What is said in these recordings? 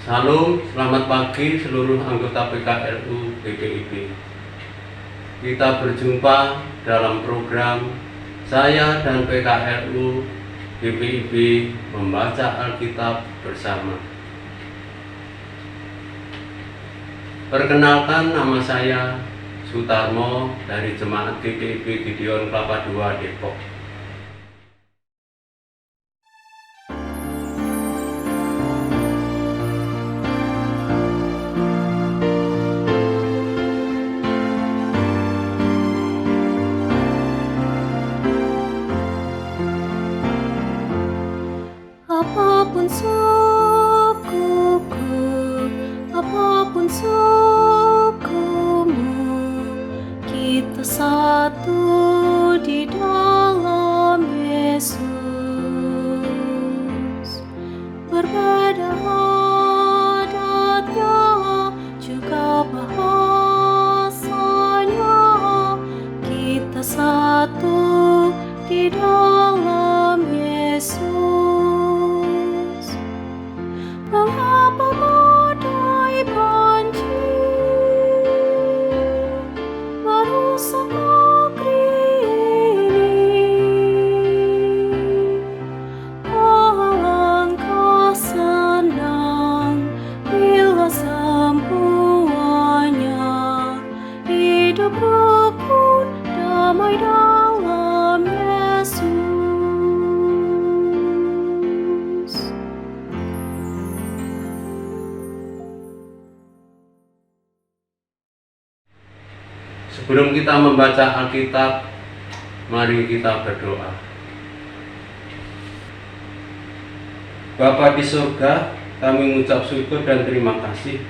Salam, selamat pagi seluruh anggota PKRU BPIB. Kita berjumpa dalam program saya dan PKRU BPIB membaca Alkitab bersama. Perkenalkan, nama saya Sutarmo dari Jemaat GPIB Gideon Kelapa II Depok. Apapun sukuku, apapun sukumu, kita satu di dalam Yesus. Berbeda adatnya, juga bahasanya, kita satu di dalam Yesus. Mengapa badai banjir merusak negeri ini? Alangkah senang bila semuanya hidup rukun damai dalam Yesus. Sebelum kita membaca Alkitab, mari kita berdoa. Bapa di surga, kami mengucap syukur dan terima kasih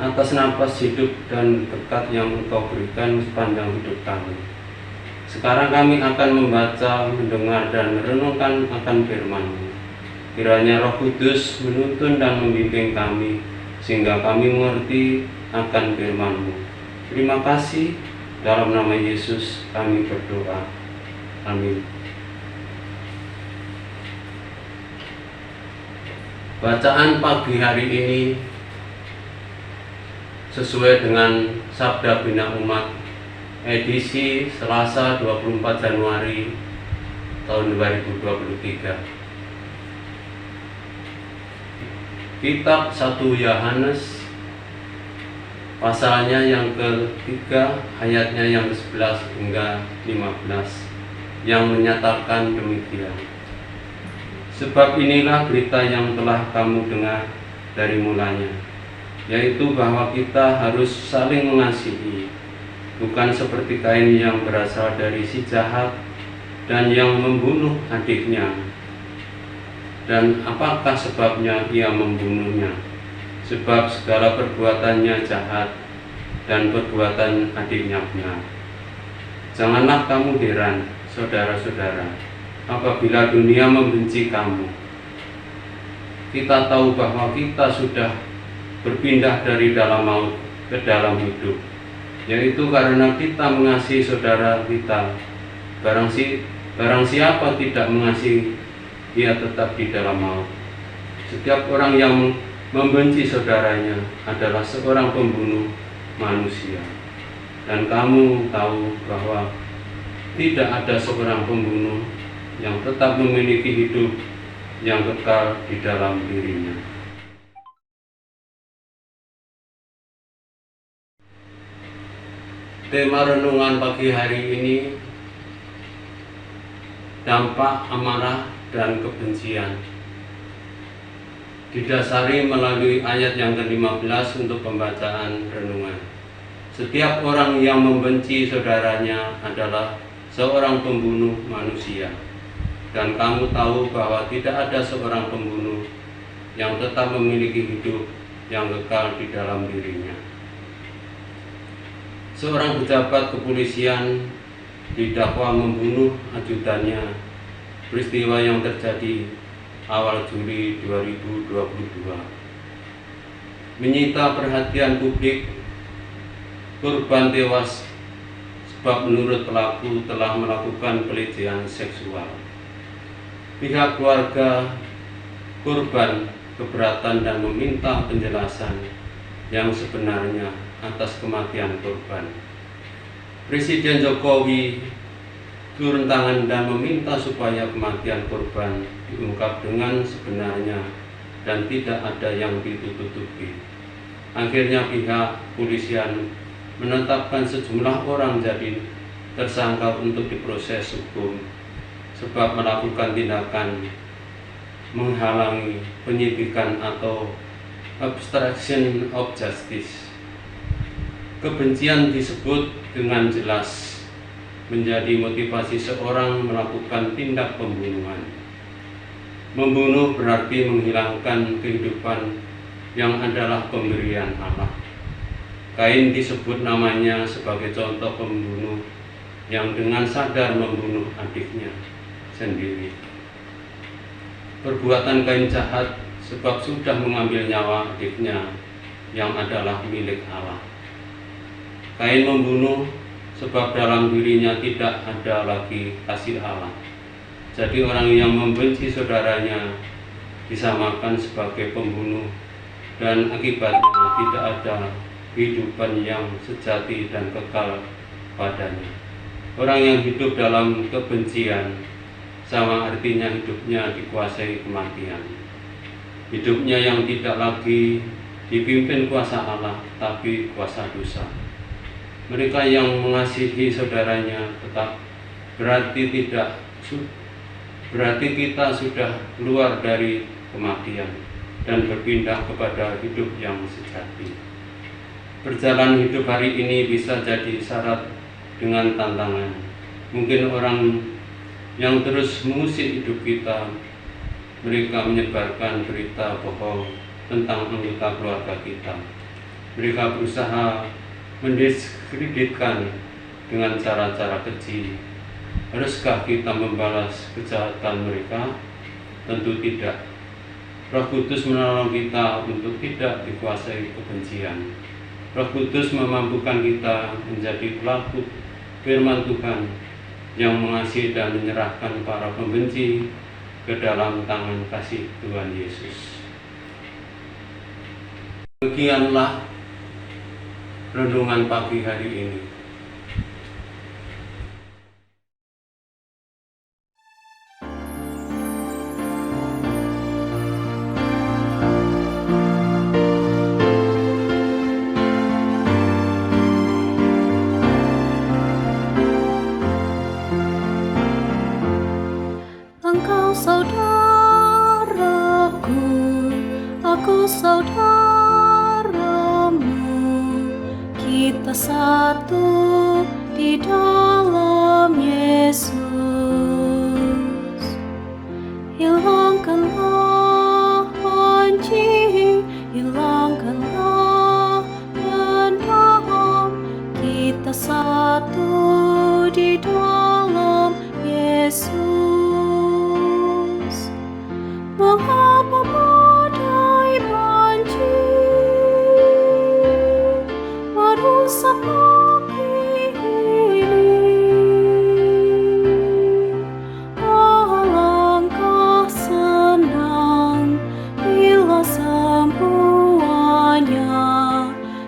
atas napas hidup dan berkat yang Engkau berikan sepanjang hidup kami. Sekarang kami akan membaca, mendengar, dan merenungkan akan firman-Mu. Kiranya Roh Kudus menuntun dan membimbing kami, sehingga kami mengerti akan firman-Mu. Terima kasih, dalam nama Yesus kami berdoa. Amin. Bacaan pagi hari ini sesuai dengan Sabda Bina Umat edisi Selasa 24 Januari tahun 2023. Kitab 1 Yohanes pasalnya yang ketiga, ayatnya yang ke-11 hingga 15, yang menyatakan demikian. Sebab inilah berita yang telah kamu dengar dari mulanya, yaitu bahwa kita harus saling mengasihi, bukan seperti Kain yang berasal dari si jahat dan yang membunuh adiknya. Dan apakah sebabnya ia membunuhnya? Sebab segala perbuatannya jahat dan perbuatan adiknya benar. Janganlah kamu heran, saudara-saudara, apabila dunia membenci kamu. Kita tahu bahwa kita sudah berpindah dari dalam maut ke dalam hidup, yaitu karena kita mengasihi saudara kita. Barang siapa tidak mengasihi, ia tetap di dalam maut. Setiap orang yang membenci saudaranya adalah seorang pembunuh manusia. Dan kamu tahu bahwa tidak ada seorang pembunuh yang tetap memiliki hidup yang kekal di dalam dirinya. Tema renungan pagi hari ini, dampak amarah dan kebencian, didasari melalui ayat yang ke-15 untuk pembacaan renungan. Setiap orang yang membenci saudaranya adalah seorang pembunuh manusia. Dan kamu tahu bahwa tidak ada seorang pembunuh yang tetap memiliki hidup yang kekal di dalam dirinya. Seorang pejabat kepolisian didakwa membunuh ajudannya. Peristiwa yang terjadi awal Juli 2022 menyita perhatian publik. Korban tewas sebab menurut pelaku telah melakukan pelecehan seksual. Pihak keluarga korban keberatan dan meminta penjelasan yang sebenarnya atas kematian korban. Presiden Jokowi turun tangan dan meminta supaya kematian korban diungkap dengan sebenarnya dan tidak ada yang ditutup-tutupi. Akhirnya pihak polisian menetapkan sejumlah orang jadi tersangka untuk diproses hukum sebab melakukan tindakan menghalangi penyidikan atau obstruction of justice. Kebencian disebut dengan jelas menjadi motivasi seorang melakukan tindak pembunuhan. Membunuh berarti menghilangkan kehidupan yang adalah pemberian Allah. Kain disebut namanya sebagai contoh pembunuh yang dengan sadar membunuh adiknya sendiri. Perbuatan Kain jahat sebab sudah mengambil nyawa adiknya yang adalah milik Allah. Kain membunuh sebab dalam dirinya tidak ada lagi kasih Allah. Jadi orang yang membenci saudaranya disamakan sebagai pembunuh dan akibatnya tidak ada kehidupan yang sejati dan kekal padanya. Orang yang hidup dalam kebencian sama artinya hidupnya dikuasai kematian. Hidupnya yang tidak lagi dipimpin kuasa Allah, tapi kuasa dosa. Mereka yang mengasihi saudaranya tetap berarti kita sudah keluar dari kematian dan berpindah kepada hidup yang sejati. Perjalanan hidup hari ini bisa jadi syarat dengan tantangan. Mungkin orang yang terus mengusik hidup kita, mereka menyebarkan berita bohong tentang anggota keluarga kita. Mereka berusaha mendiskreditkan dengan cara-cara keji. Haruskah kita membalas kejahatan mereka? Tentu tidak. Roh Kudus menolong kita untuk tidak dikuasai kebencian. Roh Kudus memampukan kita menjadi pelaku firman Tuhan yang mengasihi dan menyerahkan para pembenci ke dalam tangan kasih Tuhan Yesus. Demikianlah renungan pagi hari ini. Engkau saudaraku, aku saudaramu, kita satu di dalam Yesus. Hilangkanlah benci, hilangkanlah dendam, kita satu di dalam Yesus. Mengapa badai banjir merusak negeri ini? Alangkah senang bila semuanya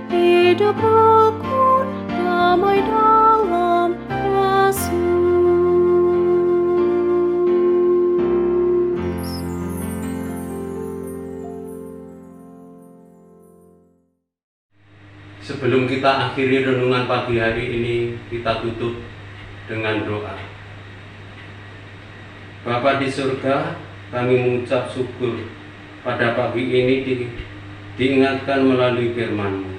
hidup rukun damai dalam Yesus. Sebelum kita akhiri renungan pagi hari ini, kita tutup dengan doa. Bapa di surga, kami mengucap syukur pada pagi ini diingatkan melalui firman-Mu.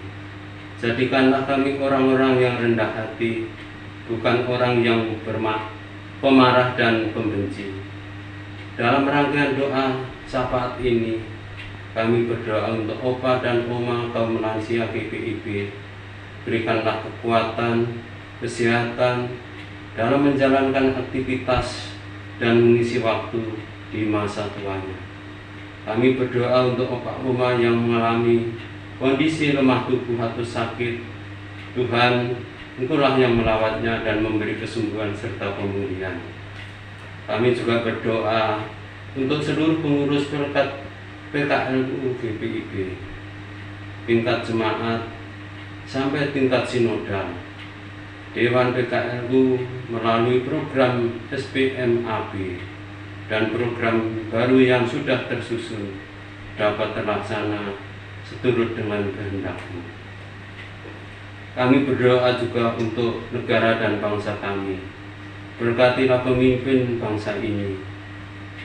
Jadikanlah kami orang-orang yang rendah hati, bukan orang yang pemarah dan pembenci. Dalam rangkaian doa syafaat ini, kami berdoa untuk Opa dan Oma kaum lansia GPIB. Berikanlah kekuatan, kesehatan dalam menjalankan aktivitas dan mengisi waktu di masa tuanya. Kami berdoa untuk Opa Oma yang mengalami kondisi lemah tubuh atau sakit. Tuhan, Engkaulah yang melawatnya dan memberi kesembuhan serta pemulihan. Kami juga berdoa untuk seluruh pengurus PKLU GPIB, tingkat jemaat, sampai tingkat sinodal. Dewan PKLU melalui program SPMAB dan program baru yang sudah tersusun dapat terlaksana seturut dengan kehendak-Mu. Kami berdoa juga untuk negara dan bangsa kami. Berkatilah pemimpin bangsa ini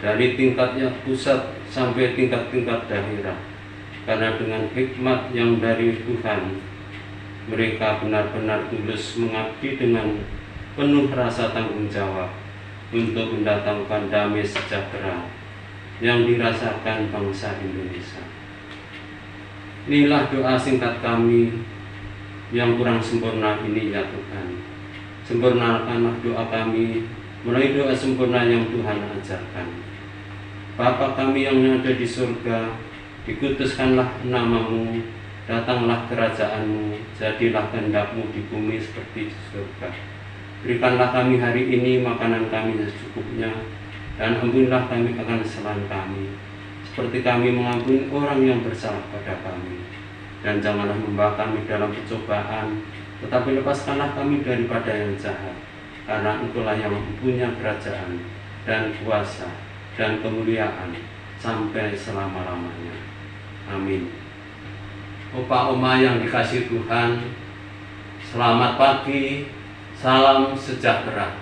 dari tingkatnya pusat sampai tingkat-tingkat daerah, karena dengan hikmat yang dari Tuhan, mereka benar-benar tulus mengabdi dengan penuh rasa tanggung jawab untuk mendatangkan damai sejahtera yang dirasakan bangsa Indonesia. Inilah doa singkat kami yang kurang sempurna ini, ya Tuhan. Sempurnakanlah doa kami melalui doa sempurna yang Tuhan ajarkan. Bapa kami yang ada di surga, dikuduskanlah nama-Mu, datanglah kerajaan-Mu, jadilah kehendak-Mu di bumi seperti di surga. Berikanlah kami hari ini makanan kami secukupnya, dan ampunilah kami akan kesalahan kami, seperti kami mengampuni orang yang bersalah pada kami. Dan janganlah membawa kami dalam percobaan, tetapi lepaskanlah kami daripada yang jahat, karena Engkau-lah yang mempunyai kerajaan dan kuasa dan kemuliaan sampai selama-lamanya. Amin. Opa Oma yang dikasihi Tuhan, selamat pagi, salam sejahtera.